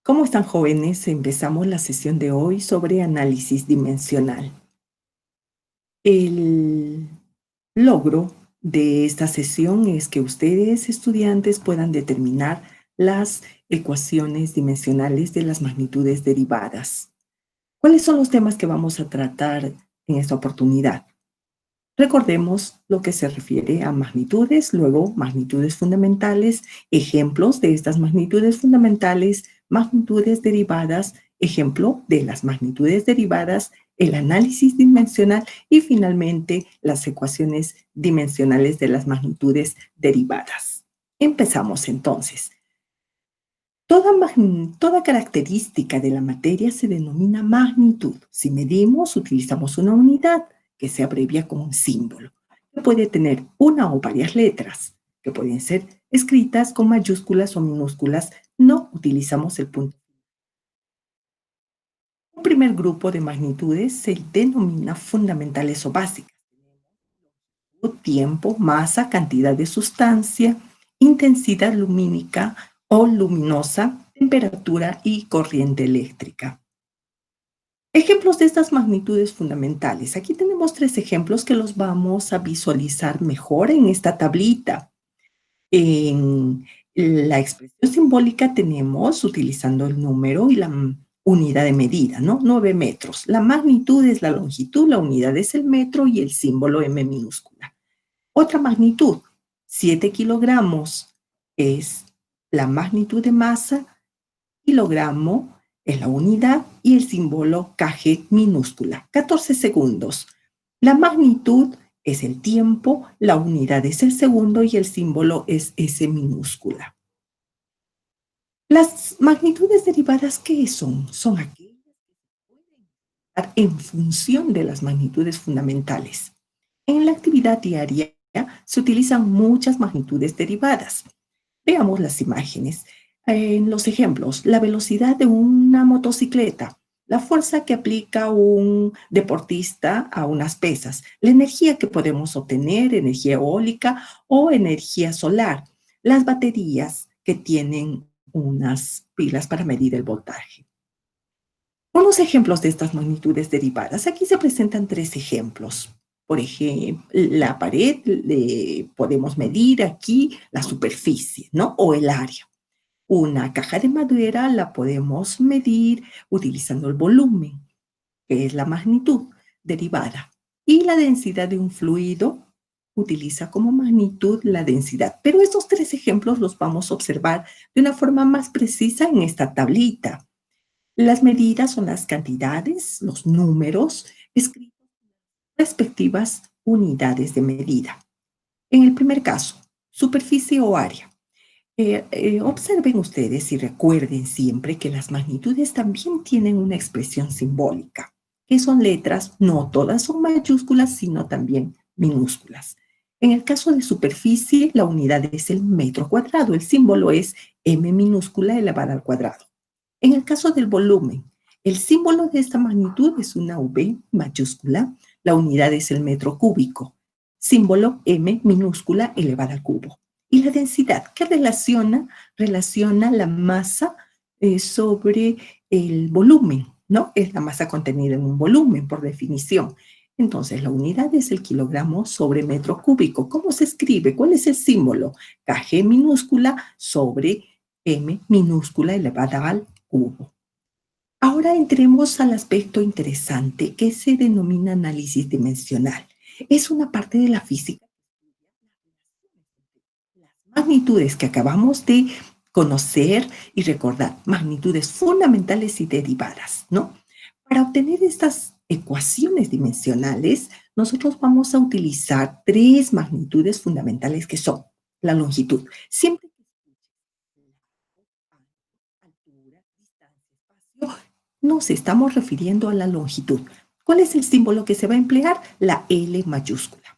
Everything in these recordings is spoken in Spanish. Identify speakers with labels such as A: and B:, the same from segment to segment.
A: ¿Cómo están, jóvenes? Empezamos la sesión de hoy sobre análisis dimensional. El logro de esta sesión es que ustedes, estudiantes, puedan determinar las ecuaciones dimensionales de las magnitudes derivadas. ¿Cuáles son los temas que vamos a tratar en esta oportunidad? Recordemos lo que se refiere a magnitudes, luego magnitudes fundamentales, ejemplos de estas magnitudes fundamentales, magnitudes derivadas, ejemplo de las magnitudes derivadas, el análisis dimensional y finalmente las ecuaciones dimensionales de las magnitudes derivadas. Empezamos entonces. Toda característica de la materia se denomina magnitud. Si medimos, utilizamos una unidad que se abrevia con un símbolo, que puede tener una o varias letras, que pueden ser escritas con mayúsculas o minúsculas. No utilizamos el punto. Un primer grupo de magnitudes se denomina fundamentales o básicas. Tiempo, masa, cantidad de sustancia, intensidad lumínica o luminosa, temperatura y corriente eléctrica. Ejemplos de estas magnitudes fundamentales. Aquí tenemos 3 ejemplos que los vamos a visualizar mejor en esta tablita. En la expresión simbólica tenemos, utilizando el número y la unidad de medida, ¿no? 9 metros. La magnitud es la longitud, la unidad es el metro y el símbolo M minúscula. Otra magnitud, 7 kilogramos, es la magnitud de masa, kilogramo es la unidad y el símbolo kg minúscula. 14 segundos. La magnitud es el tiempo, la unidad es el segundo y el símbolo es S minúscula. Las magnitudes derivadas, ¿qué son? Son aquellas que pueden estar en función de las magnitudes fundamentales. En la actividad diaria se utilizan muchas magnitudes derivadas. Veamos las imágenes. En los ejemplos, la velocidad de una motocicleta, la fuerza que aplica un deportista a unas pesas, la energía que podemos obtener, energía eólica o energía solar, las baterías que tienen unas pilas para medir el voltaje. Unos ejemplos de estas magnitudes derivadas. Aquí se presentan 3 ejemplos. Por ejemplo, la pared, podemos medir aquí la superficie, ¿no? O el área. Una caja de madera la podemos medir utilizando el volumen, que es la magnitud derivada. Y la densidad de un fluido utiliza como magnitud la densidad. Pero estos 3 ejemplos los vamos a observar de una forma más precisa en esta tablita. Las medidas son las cantidades, los números, escritos en respectivas unidades de medida. En el primer caso, superficie o área. Observen ustedes y recuerden siempre que las magnitudes también tienen una expresión simbólica, que son letras, no todas son mayúsculas, sino también minúsculas. En el caso de superficie, la unidad es el metro cuadrado, el símbolo es M minúscula elevada al cuadrado. En el caso del volumen, el símbolo de esta magnitud es una V mayúscula, la unidad es el metro cúbico, símbolo M minúscula elevada al cubo. Y la densidad, que relaciona la masa sobre el volumen, ¿no? Es la masa contenida en un volumen, por definición. Entonces, la unidad es el kilogramo sobre metro cúbico. ¿Cómo se escribe? ¿Cuál es el símbolo? Kg minúscula sobre M minúscula elevada al cubo. Ahora entremos al aspecto interesante que se denomina análisis dimensional. Es una parte de la física. Las magnitudes que acabamos de conocer y recordar, magnitudes fundamentales y derivadas, ¿no? Para obtener estas ecuaciones dimensionales, nosotros vamos a utilizar 3 magnitudes fundamentales que son la longitud. Siempre que altura, distancia, espacio, nos estamos refiriendo a la longitud. ¿Cuál es el símbolo que se va a emplear? La L mayúscula.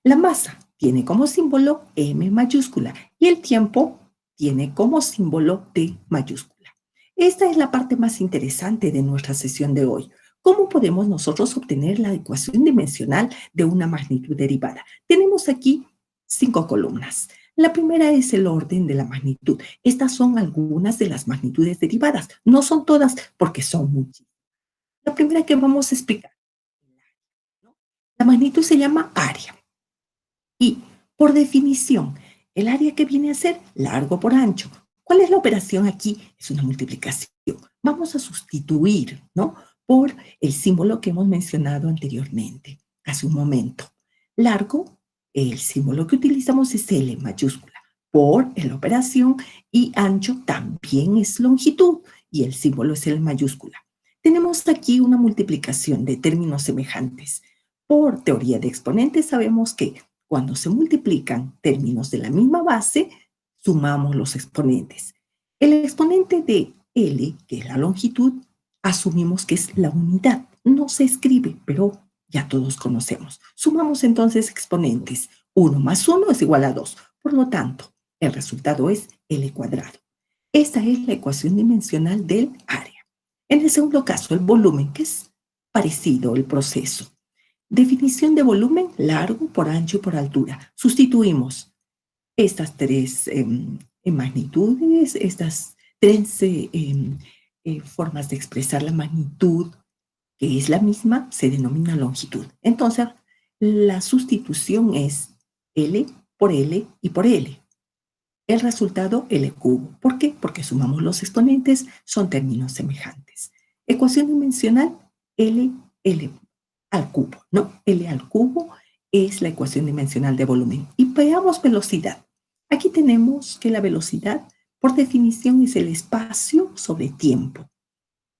A: La masa tiene como símbolo M mayúscula y el tiempo tiene como símbolo T mayúscula. Esta es la parte más interesante de nuestra sesión de hoy. ¿Cómo podemos nosotros obtener la ecuación dimensional de una magnitud derivada? Tenemos aquí 5 columnas. La primera es el orden de la magnitud. Estas son algunas de las magnitudes derivadas. No son todas porque son muchas. La primera que vamos a explicar, ¿no? La magnitud se llama área. Y, por definición, el área que viene a ser largo por ancho. ¿Cuál es la operación aquí? Es una multiplicación. Vamos a sustituir, ¿no? Por el símbolo que hemos mencionado anteriormente, hace un momento. Largo, el símbolo que utilizamos es L mayúscula, por la operación, y ancho también es longitud, y el símbolo es L mayúscula. Tenemos aquí una multiplicación de términos semejantes. Por teoría de exponentes sabemos que cuando se multiplican términos de la misma base, sumamos los exponentes. El exponente de L, que es la longitud, asumimos que es la unidad. No se escribe, pero ya todos conocemos. Sumamos entonces exponentes. 1 más 1 es igual a 2. Por lo tanto, el resultado es L cuadrado. Esta es la ecuación dimensional del área. En el segundo caso, el volumen, que es parecido el proceso. Definición de volumen, largo por ancho y por altura. Sustituimos estas tres magnitudes, estas tres formas de expresar la magnitud, que es la misma, se denomina longitud. Entonces, la sustitución es L por L y por L. El resultado, L cubo. ¿Por qué? Porque sumamos los exponentes, son términos semejantes. Ecuación dimensional, L al cubo, ¿no? L al cubo es la ecuación dimensional de volumen. Y veamos velocidad. Aquí tenemos que la velocidad, por definición, es el espacio sobre tiempo.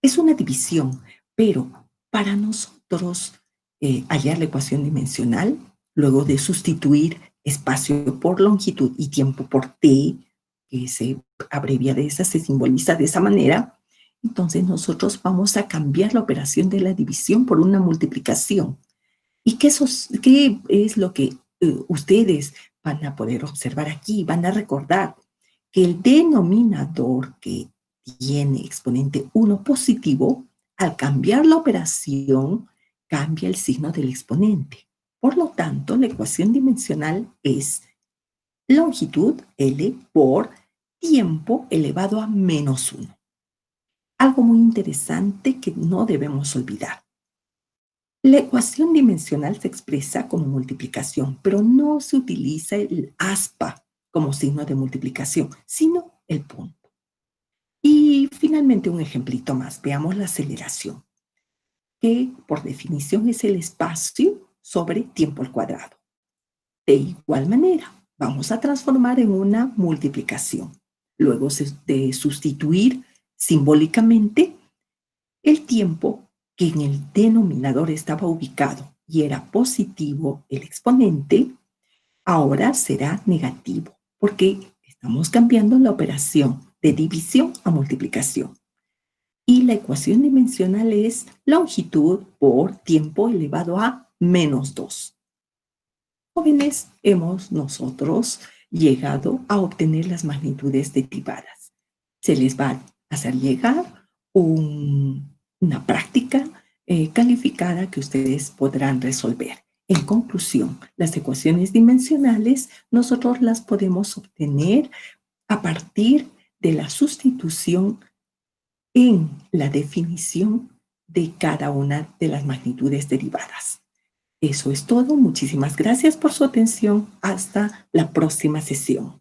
A: Es una división, pero para nosotros hallar la ecuación dimensional, luego de sustituir espacio por longitud y tiempo por t, que se abrevia de esa, se simboliza de esa manera, entonces nosotros vamos a cambiar la operación de la división por una multiplicación. ¿Y qué es lo que ustedes van a poder observar aquí? Van a recordar que el denominador que tiene exponente 1 positivo, al cambiar la operación, cambia el signo del exponente. Por lo tanto, la ecuación dimensional es longitud L por tiempo elevado a -1. Algo muy interesante que no debemos olvidar. La ecuación dimensional se expresa como multiplicación, pero no se utiliza el aspa como signo de multiplicación, sino el punto. Y finalmente un ejemplito más. Veamos la aceleración, que por definición es el espacio sobre tiempo al cuadrado. De igual manera, vamos a transformar en una multiplicación. Luego de sustituir simbólicamente el tiempo que en el denominador estaba ubicado y era positivo el exponente, ahora será negativo, porque estamos cambiando la operación de división a multiplicación. Y la ecuación dimensional es longitud por tiempo elevado a -2. Jóvenes, hemos nosotros llegado a obtener las magnitudes derivadas. Se les va a hacer llegar una práctica calificada que ustedes podrán resolver. En conclusión, las ecuaciones dimensionales nosotros las podemos obtener a partir de la sustitución en la definición de cada una de las magnitudes derivadas. Eso es todo. Muchísimas gracias por su atención. Hasta la próxima sesión.